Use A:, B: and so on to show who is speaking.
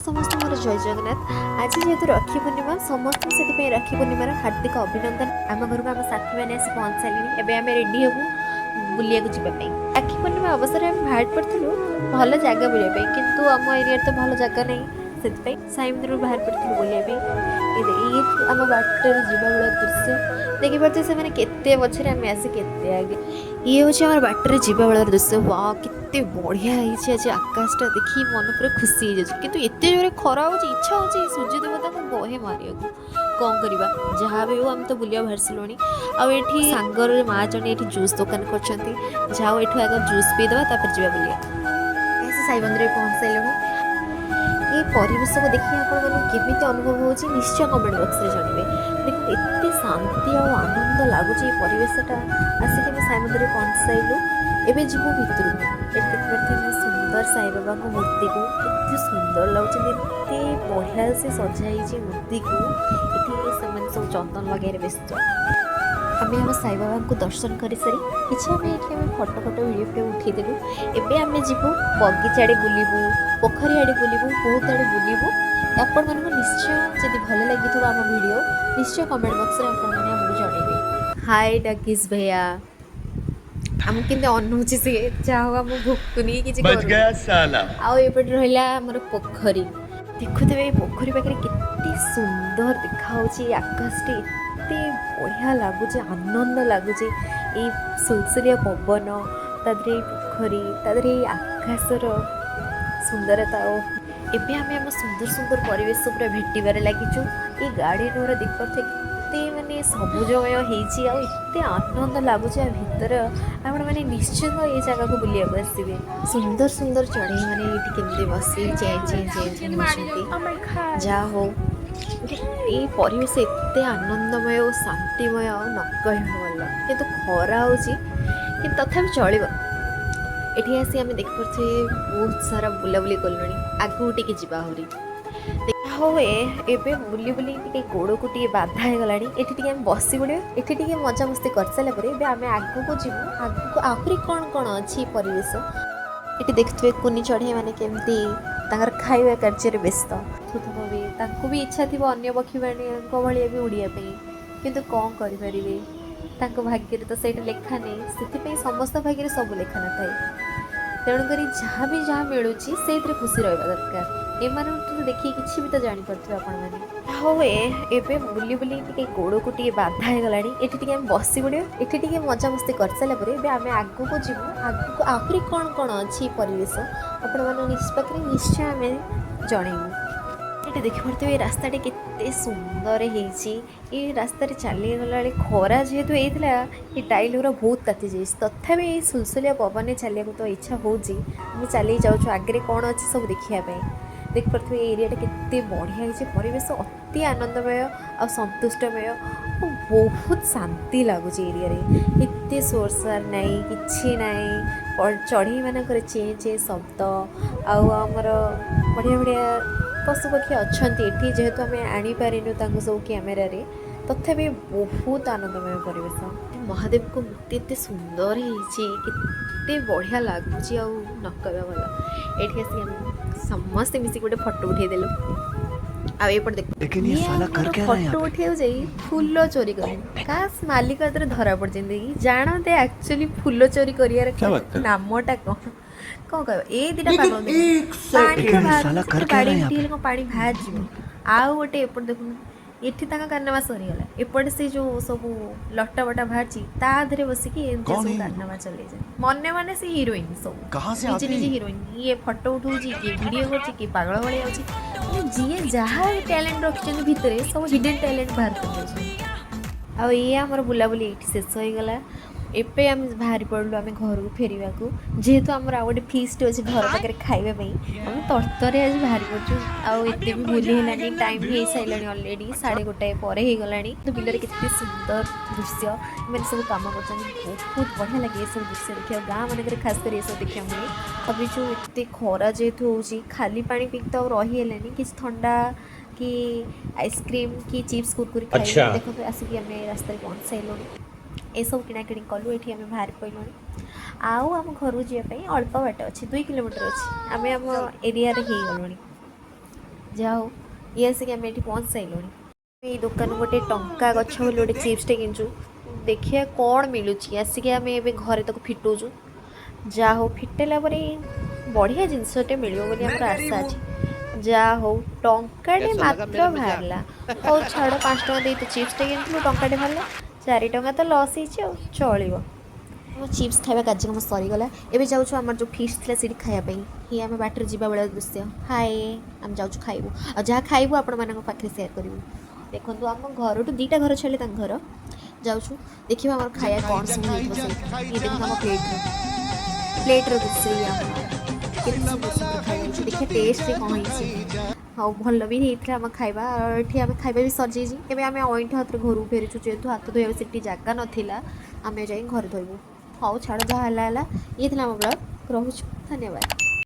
A: समस्त मोर जय जगन्नाथ। आज जेहेतु राखी पूर्णिमा समस्त से राखी पूर्णिमार हार्दिक अभिनंदन। आम घर को आम साथी मैंने आसी पहुँच सारे एवं आम रेडी हूँ बुलिया जावाई। राखी पूर्णिमा अवसर में बाहर पड़ू भल जगह बुलाया किंतु आम एरिया तो भल जगह नहीं से साई मंदिर बाहर पड़ू बुलाया ये आम बाटर जावा बेला दृश्य देखिए से मैंने केते पछे आम आसी केते आगे ये हूँ आम बाटर जावा बेला दृश्य। वाह केते बढ़िया है आज आकाशटा देखी मन पूरा खुशी हो जाए कितु एत जोरे खरा हो इच्छा हो सूर्य देवता को बहे मारे कौन करवा जहाँ भी हो आम तो बुलिया बाहर सारूँ आठी सांगर माँ जड़े ये जूस दुकान कर जाओ ये आग जूस पीदे तापर जा बुलिया साई मंदिर पहुँच सारे। ये परिवेश को देखिए आपमि अनुभव हो निश्चय कमेंट बॉक्स में जानवे। देखो एत शांति और आनंद लगुच परिवेशटा आसिक साई मंदिर पहुँच सारू। एवं जीव भितर देखिए सुंदर साई बाबा मूर्ति को एत सुंदर लगुच बढ़िया से सजाई मूर्ति को ये सब चंदन लगे व्यस्त आम आम साई बाबा को दर्शन कर सारी किसी आम ये फटो फटो भिडियो उठेदेलु। एवं आम जीवु बगीचा आड़े बुलू पोखरी आड़े बुलू बहुत आड़े बुलू। आपण मानक निश्चय जब भल लगी आम वीडियो निश्चय कमेंट बॉक्स में आपको जनइबे। हाय डकीस भैया आम के अनुची सी चाहो आम भुक्तुनी कि आउट रहा आमर पोखरी देखुवे ये पोखरी पाखे केते सुंदर देखा आकाशटी एत बढ़िया लगुच आनंद लगुच ये सुलसुलिया पवन तादरे पोखरी तादरे आकाशर सुंदरता एवं आम आम सुंदर सुंदर परिवेश पूरा भेटार लगिचु। ये गार्डन गुरा देख पारे केते माने सबुजमय होते आनंद लगुच भितर आपण मैंने निश्चित ये जगह को बुलिया आसवे। सुंदर सुंदर चढ़ई मैंने ये केमती बसी चे चे चे चे जा हो ये परिवेश एत आनंदमय और शांतिमय न कह भल कि खरा हो तथा चलो ये आसी आम देख पारे बहुत सारा बुलाबुली कलुणी आगू टे जाहरी हो ए बुली बुली टे गोड़ को टे बाधा हो गला ये बसी पड़े ये मजा मस्ती कर सारापर आम आग को जीव आग को आहरी कौन कौन अच्छी परिवेश ये देखते कुनी चढ़ई मैंने केमती खाଇବା କାର୍ଯ୍ୟରେ ବ୍ୟସ୍ତ ତାଙ୍କୁ ବି ଇଚ୍ଛା ଥିବ ଅନ୍ୟ ପକ୍ଷୀମାନଙ୍କ ଭଳିଆ ବି ଉଡ଼ିବା ପାଇଁ କିନ୍ତୁ କ'ଣ କରିପାରିବେ ତାଙ୍କ ଭାଗ୍ୟରେ ତ ସେଇଟା ଲେଖା ନାହିଁ। ସେଥିପାଇଁ ସମସ୍ତ ଭାଗ୍ୟରେ ସବୁ ଲେଖା ନଥାଏ ତେଣୁକରି ଯାହା ମିଳୁଛି ସେଇଥିରେ ଖୁସି ରହିବା ଦରକାର। ଏମାନଙ୍କୁ ଦେଖି କିଛି ବି ତ ଜାଣିପାରୁଥିବେ ଆପଣମାନେ। ହଉ ଏବେ ବୁଲି ବୁଲି ଟିକେ ଗୋଡ଼କୁ ଟିକେ ବାଧା ହେଇଗଲାଣି ଏଠି ଟିକେ ଆମେ ବସି ପଡ଼ିବା ଏଠି ଟିକେ ମଜାମସ୍ତି କରିସାରିଲା ପରେ ଏବେ ଆମେ ଆଗକୁ ଯିବୁ ଆଗକୁ ଆହୁରି କ'ଣ କ'ଣ ଅଛି ପରିବେଶ ଆପଣମାନଙ୍କ ପାଖରେ ନିଶ୍ଚୟ ଆମେ ଜଣେଇବୁ। ये देखिपे रास्ता केते सुंदर है रास्ता चलीगला खरा जेहेतु होता ये टाइल गुरा बहुत ताती जाए तथापि ये सुलसुलिया पवन चलिया तो इच्छा हो चली जाऊँ आगे कौन अच्छे सब देखापी देखिपे एरिया केते बढ़िया है परिवेश अति आनंदमय आ संतुष्टमय और बहुत शांति लगुच एरिया एत सोरसार नाई कि नाई चढ़ई मानक चे चे शब्द आमर बढ़िया बढ़िया पशुपक्षी अच्छा ये जेहेतु आम आनीपारिनु सब कैमेरा तथापि बहुत आनंदमय परिवेश महादेव को मूर्ति एत सुंदर होते बढ़िया लगुच न कहवा भल ये समस्ते मिसिक गोटे फटो उठेदेलु फटो उठे जाई फूल चोरी कर काश मालिक धरा पड़ जाते जानते एक्चुअली फूल चोरी कर नामटा कौन कौन कह ये दीटा पानी बाहर जीव आउ गोटे एपट देखुन ये कारनामा सरीगला एपटे से जो सब लटा बटा बाहर ताधे बसिकी सब कारनामा चले जाए मने मने से हिरोइन सब निजे निजे हिरोइन ये फटो उठाऊँ किए भिडियो कर पागल भाई जी जहाँ टैलेंट रखिंट भितर सब हिडन टैलेंट बाहर कर ये आमर बुलाबुली ये शेष हो गला। एपे आम बाहरी पड़ू आम घर को फेरवा को जेहेतु आमर आ गए फिस्ट अच्छे घर पाखे खावाई आम तरतरे आज बाहरी पड़ू आते भी बुली है टाइम भी सारा अलरेडी 1:30 पर हो गला तो बिलर के सुंदर दृश्य मैंने सब कम कर बहुत बढ़िया लगे सब दृश्य देखा गाँव मानक खास कर ये सब देखा मिले अभी जो एत खरा जेहेतु हो खाली पानी पीक तो रही है कि ठंडा कि आइसक्रीम कि चिप्स कुरकुरी खाई देखो आसिक आम रास्ता पहुँच सारूँ ये सब किणाकिणी कलु ये आम बाहर पड़लु आउ आम घर को जावाई अल्प बाट अच्छे 2 किलोमीटर अच्छी आम आम एरिया हो गलुणी ଯାହା ହଉ ଇଏ ଆସିକି ଆମେ ଏଠି ପହଞ୍ଚି ସାରିଲୁଣି। ଏଇ ଦୋକାନ ଗୋଟେ ଟଙ୍କା ଗଛ ବୋଲି ଗୋଟେ ଚିପ୍ସଟେ କିଣିଛୁ, ଦେଖିବା କ'ଣ ମିଳୁଛି। ଆସିକି ଆମେ ଏବେ ଘରେ ତାକୁ ଫିଟଉଛୁ। ଯାହା ହଉ ଫିଟେଇଲା ପରେ ବଢ଼ିଆ ଜିନିଷଟେ ମିଳିବ ବୋଲି ଆମର ଆଶା ଅଛି। ଯାହା ହଉ ଟଙ୍କାଟେ
B: कैसा लगा
A: ମାତ୍ର
B: मेरा मजाक?
A: ବାହାରିଲା। ହଉ ଛାଡ଼, 5 ଟଙ୍କା ଦେଇ ତ ଚିପ୍ସଟେ କିଣିଥିଲୁ, ଟଙ୍କାଟେ ବାହାରିଲା। 4 ଟଙ୍କା ତ ଲସ୍ ହେଇଛି, ଆଉ ଚଳିବ। ଆମ ଚିପ୍ସ ଖାଇବା କାର୍ଯ୍ୟକ୍ରମ ସରିଗଲା। ଏବେ ଯାଉଛୁ ଆମର ଯେଉଁ ଫିସ୍ ଥିଲା ସେଇଠି ଖାଇବା ପାଇଁ। ହିଁ ଆମେ ବାଟରେ ଯିବା ବେଳେ ଦୃଶ୍ୟ। ହାଏ, ଆମେ ଯାଉଛୁ ଖାଇବୁ, ଆଉ ଯାହା ଖାଇବୁ ଆପଣମାନଙ୍କ ପାଖରେ ସେୟାର କରିବୁ। ଦେଖନ୍ତୁ ଆମ ଘରଠୁ 2ଟା ଘର ଛାଡ଼ିଲେ ତାଙ୍କ ଘର। ଯାଉଛୁ ଦେଖିବା ଆମର ଖାଇବା କ'ଣ ସବୁ ହେଇଥିବ ସେଇଠି। ଇଏ ଦେଖନ୍ତୁ ଆମ ପ୍ଲେଟ୍ର ଦୃଶ୍ୟ, ଇଏ ଆମର କେତେ ସୁନ୍ଦର ସୁନ୍ଦର ଖାଇବା ହେଇଛି। ଦେଖିବା ଟେଷ୍ଟରେ କ'ଣ ହେଇଛି। ହଉ ଭଲ ବି ହେଇଥିଲା ଆମ ଖାଇବା। ଆଉ ଏଠି ଆମେ ଖାଇବା ବି ସରିଯାଇଛି। ଏବେ ଆମେ ଅଇଁଠା ହାତରେ ଘରକୁ ଫେରୁଛୁ, ଯେହେତୁ ହାତ ଧୋଇବାକୁ ସେଠି ଜାଗା ନଥିଲା। ଆମେ ଯାଇ ଘରେ ଧୋଇବୁ। ହଉ ଛାଡ଼, ଯାହା ହେଲା ହେଲା। ଇଏ ଥିଲା ଆମ ବ୍ଲଗ୍। ରହୁଛୁ, ଧନ୍ୟବାଦ।